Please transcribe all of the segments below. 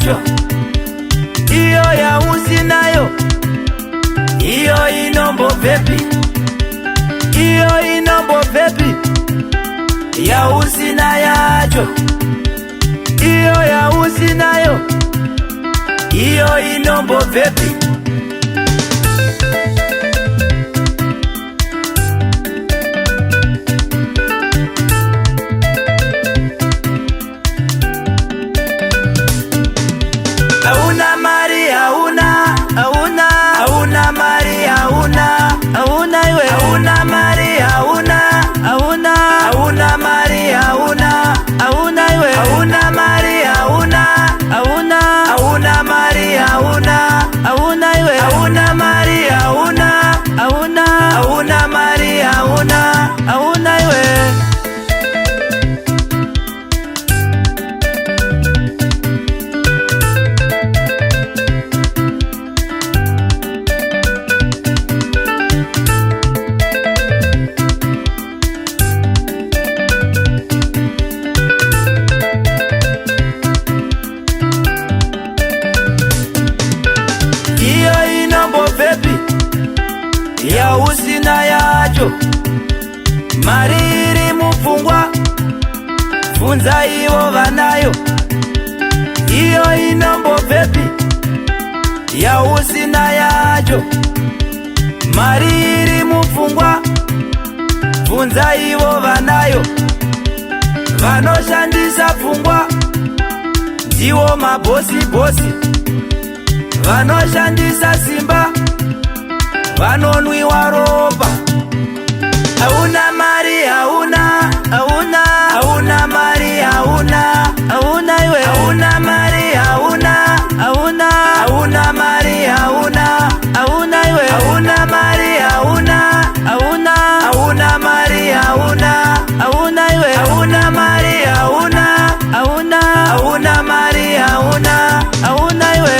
yacho, iyo ya usinayo, iyo inombo vepi, iyo inombo vepi, ya usina yacho, iyo ya usinayo, iyo inombo vepi. Hauna mali, hauna mali, hauna iwe, hauna mali, hauna mali, hauna iwe, hauna mali, hauna mali, hauna iwe, hauna mali, hauna mali, hauna iwe. Iyo inombo vepi, ya usina yacho, mariri mufungwa, funza iwo vanayo. Iyo inombo vepi, ya usina yacho, mariri mufungwa, funza iwo vanayo. Vanoshandisa pfungwa ndiwo mabosi bosi, vanoshandisa simba vanonwiwa ropa. Hauna mali, hauna mali, hauna iwe, hauna mali, hauna mali, hauna iwe, hauna mali, hauna mali, hauna iwe, hauna mali, hauna mali, hauna iwe.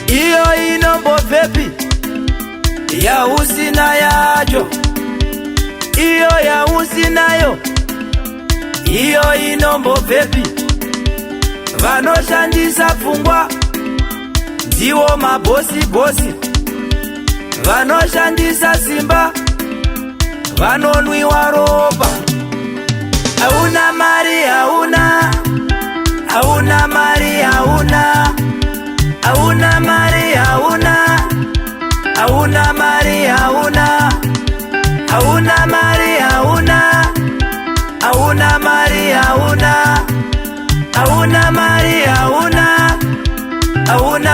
Iyo inombo vepi, ya usina yacho, iyo ya usinayo, iyo inombo vepi. Vanoshandisa pfungwa ndiwo mabosi bosi, vanoshandisa simba vanonwiwa ropa. Hauna mali, hauna mali, hauna mali, hauna mali, hauna mali, hauna mali, hauna mali, hauna